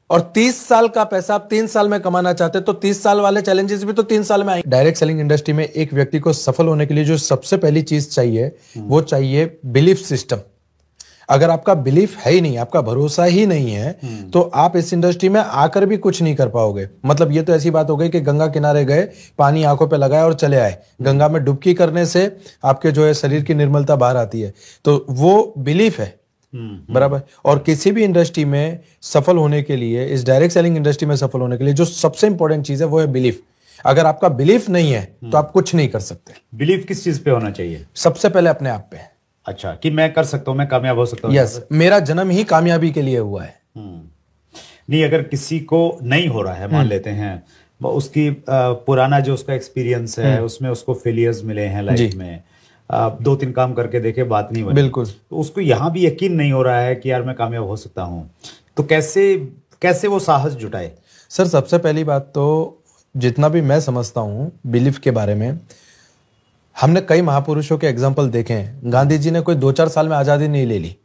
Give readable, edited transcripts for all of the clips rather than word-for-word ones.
और 30 साल का पैसा आप 3 साल में कमाना चाहते हैं तो 30 साल वाले चैलेंजेस भी तो 3 साल में आएंगे। डायरेक्ट सेलिंग इंडस्ट्री में एक व्यक्ति को सफल होने के लिए जो सबसे पहली चीज चाहिए वो चाहिए बिलीफ सिस्टम। अगर आपका बिलीफ है ही नहीं, आपका भरोसा ही नहीं है, तो आप इस इंडस्ट्री में आकर भी कुछ नहीं कर पाओगे। मतलब ये तो ऐसी बात हो गई कि गंगा किनारे गए, पानी आंखों पे लगाया और चले आए। गंगा में डुबकी करने से आपके जो है शरीर की निर्मलता बाहर आती है, तो वो बिलीफ है। बराबर। और किसी भी इंडस्ट्री में सफल होने के लिए, इस डायरेक्ट सेलिंग इंडस्ट्री में सफल होने के लिए जो सबसे इंपॉर्टेंट चीज है वो है बिलीफ। अगर आपका बिलीफ नहीं है तो आप कुछ नहीं कर सकते। बिलीफ किस चीज पे होना चाहिए? सबसे पहले अपने आप पे। अच्छा, कि मैं कर सकता हूं, मैं कामयाब हो सकता हूं। यस, मेरा जन्म ही कामयाबी के लिए हुआ है। नहीं, अगर किसी को नहीं हो रहा है, मान लेते हैं उसकी पुराना जो उसका एक्सपीरियंस है उसमें उसको फेलियर्स मिले हैं लाइफ में, 2-3 काम करके देखे, बात नहीं बनी, बिल्कुल, तो उसको यहां भी यकीन नहीं हो रहा है कि यार मैं कामयाब हो सकता हूं, तो कैसे वो साहस जुटाए? सर, सबसे पहली बात तो जितना भी मैं समझता हूं बिलीफ के बारे में, हमने कई महापुरुषों के एग्जाम्पल देखे हैं। गांधी जी ने कोई 2-4 साल में आजादी नहीं ले ली।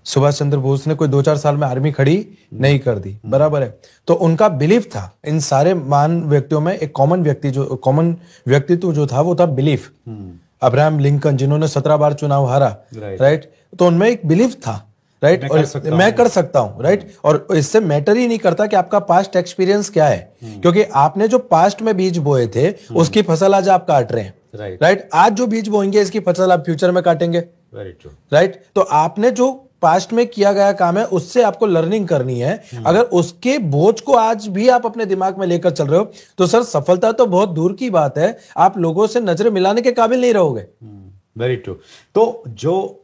सुभाष चंद्र बोस ने कोई 2-4 साल में आर्मी खड़ी नहीं कर दी। बराबर है। तो उनका बिलीफ था। इन सारे महान व्यक्तियों में एक कॉमन व्यक्तित्व जो था वो था बिलीफ। अब्राहम लिंकन, जिन्होंने 17 बार चुनाव हारा, राइट, तो उनमें एक बिलीफ था, राइट, और मैं कर सकता हूं, राइट। और इससे मैटर ही नहीं करता कि आपका पास्ट एक्सपीरियंस क्या है, क्योंकि आपने जो पास्ट में बीज बोए थे उसकी फसल आज आप काट रहे हैं, राइट। आज जो बीज बोएंगे इसकी फसल आप फ्यूचर में काटेंगे, राइट। तो आपने जो पास्ट में किया गया काम है उससे आपको लर्निंग करनी है। अगर उसके बोझ को आज भी आप अपने दिमाग में लेकर चल रहे हो तो सर सफलता तो बहुत दूर की बात है, आप लोगों से नजरें मिलाने के काबिल नहीं रहोगे। Very true. तो जो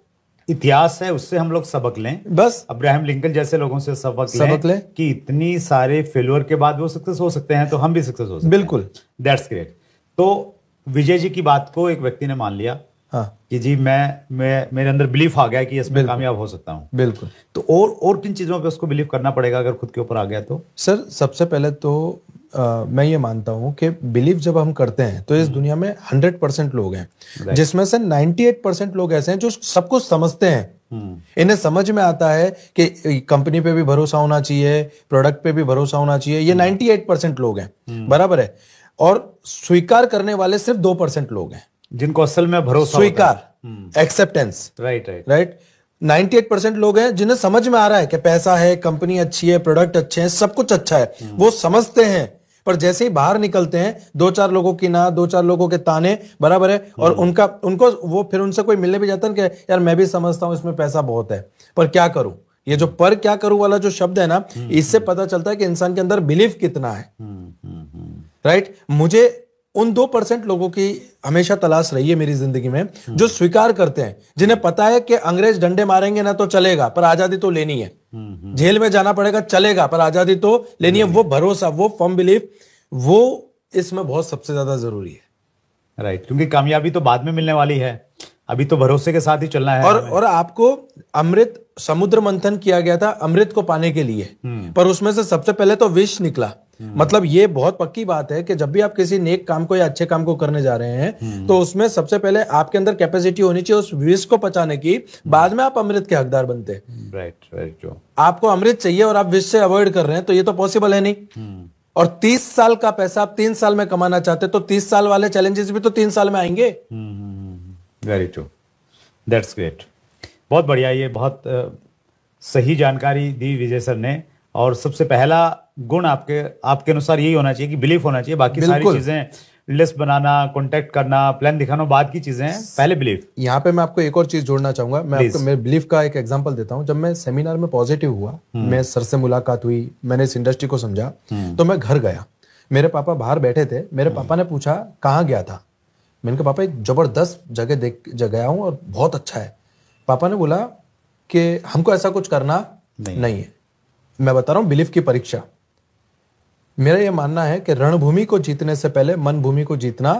इतिहास है उससे हम लोग सबक लें, बस अब्राहम लिंकन जैसे लोगों से सबक लें कि इतनी सारे फेलियर के बाद वो सक्सेस हो सकते हैं, तो हम भी सक्सेस हो सकते हैं। बिल्कुल, दैट्स ग्रेट। तो विजय जी की बात को एक व्यक्ति ने मान लिया, हाँ, कि जी मैं मेरे अंदर बिलीफ आ गया कि इसमें कामयाब हो सकता हूं। बिल्कुल। तो और किन चीजों पे उसको बिलीव करना पड़ेगा अगर खुद के ऊपर आ गया तो? सर, सबसे पहले तो मैं ये मानता हूं कि बिलीव जब हम करते हैं तो इस दुनिया में 100% लोग हैं, जिसमें से 98% लोग ऐसे हैं जो सब कुछ समझते हैं। इन्हें समझ में आता है कि कंपनी पे भी भरोसा होना चाहिए, प्रोडक्ट पे भी भरोसा होना चाहिए। ये 98% लोग हैं, बराबर है। और स्वीकार करने वाले सिर्फ 2% लोग हैं जिनको असल में भरोसा, स्वीकार, एक्सेप्टेंस, राइट। 98% लोग हैं जिन्हें समझ में आ रहा है कि पैसा है, कंपनी अच्छी है, प्रोडक्ट अच्छे हैं, सब कुछ अच्छा है, वो समझते हैं। पर जैसे ही बाहर निकलते हैं 2-4 लोगों की ना, 2-4 लोगों के ताने, बराबर है, और उनको वो फिर उनसे कोई मिलने भी जाता है कि यार मैं भी समझता हूं इसमें पैसा बहुत है, पर क्या करूं। ये जो पर क्या करूं वाला जो शब्द है ना, इससे पता चलता है कि इंसान के अंदर बिलीफ कितना है, राइट। मुझे उन 2% लोगों की हमेशा तलाश रही है मेरी जिंदगी में जो स्वीकार करते हैं, जिन्हें पता है कि अंग्रेज डंडे मारेंगे ना तो चलेगा पर आजादी तो लेनी है, जेल में जाना पड़ेगा चलेगा पर आजादी तो लेनी है। वो भरोसा, वो फर्म बिलीफ, वो इसमें बहुत सबसे ज्यादा जरूरी है, राइट। क्योंकि कामयाबी तो बाद में मिलने वाली है, अभी तो भरोसे के साथ ही चलना है। और आपको अमृत, समुद्र मंथन किया गया था अमृत को पाने के लिए, पर उसमें से सबसे पहले तो विष निकला। मतलब ये बहुत पक्की बात है कि जब भी आप किसी नेक काम को या अच्छे काम को करने जा रहे हैं तो उसमें सबसे पहले आपके अंदर कैपेसिटी होनी चाहिए उस विष को पचाने की, बाद में आप अमृत के हकदार बनते हैं। राइट। आपको अमृत चाहिए और आप विष से अवॉइड कर रहे हैं तो ये तो पॉसिबल है नहीं। और 30 साल का पैसा आप 3 साल में कमाना चाहते हैं तो 30 साल वाले चैलेंजेस भी तो 3 साल में आएंगे। Very true, that's great. बहुत बढ़िया, ये बहुत सही जानकारी दी विजय सर ने। और सबसे पहला गुण आपके अनुसार यही होना चाहिए कि बिलीफ होना चाहिए। बाकी सारी चीजें, लिस्ट बनाना, कांटेक्ट करना, प्लान दिखाना बाद की चीजें हैं, पहले बिलीफ। यहाँ पे मैं आपको एक और चीज जोड़ना चाहूंगा। मैं आपको मेरे बिलीफ का एक एग्जांपल देता हूँ। जब मैं सेमिनार में पॉजिटिव हुआ, मैं सर से मुलाकात हुई, मैंने इस इंडस्ट्री को समझा, तो मैं घर गया। मेरे पापा बाहर बैठे थे। मेरे पापा ने पूछा कहाँ गया था। मैंने कहा पापा एक जबरदस्त जगह गया हूँ और बहुत अच्छा है। पापा ने बोला कि हमको ऐसा कुछ करना नहीं है। मैं बता रहा हूं बिलीफ की परीक्षा। मेरा यह मानना है कि रणभूमि को जीतने से पहले मन भूमि को जीतना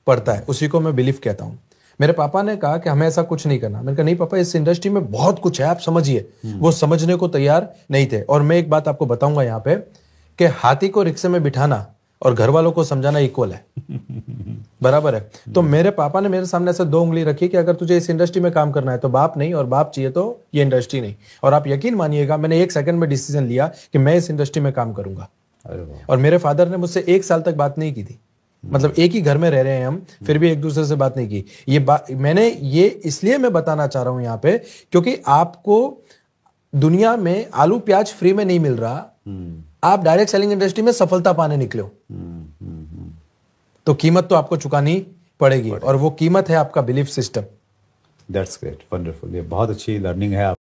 पड़ता है, उसी को मैं बिलीफ कहता हूं। मेरे पापा ने कहा कि हमें ऐसा कुछ नहीं करना। मैंने कहा नहीं पापा, इस इंडस्ट्री में बहुत कुछ है, आप समझिए। वो समझने को तैयार नहीं थे। और मैं एक बात आपको बताऊंगा यहाँ पे कि हाथी को रिक्शे में बिठाना और घर वालों को समझाना इक्वल है। बराबर है। तो मेरे पापा ने मेरे सामने ऐसे 2 उंगली रखी कि अगर तुझे इस इंडस्ट्री में काम करना है तो बाप नहीं, और बाप चाहिए तो ये इंडस्ट्री नहीं। और आप यकीन मानिएगा, मैंने 1 सेकंड में डिसीजन लिया कि मैं इस इंडस्ट्री में काम करूंगा। अरे वाह। और मेरे फादर ने मुझसे 1 साल तक बात नहीं की थी। मतलब एक ही घर में रह रहे हैं हम, फिर भी एक दूसरे से बात नहीं की। ये बात मैंने ये इसलिए मैं बताना चाह रहा हूं यहाँ पे, क्योंकि आपको दुनिया में आलू प्याज फ्री में नहीं मिल रहा। आप डायरेक्ट सेलिंग इंडस्ट्री में सफलता पाने निकले हो, तो कीमत तो आपको चुकानी पड़ेगी, और वो कीमत है आपका belief system. That's great, wonderful. ये बहुत अच्छी लर्निंग है।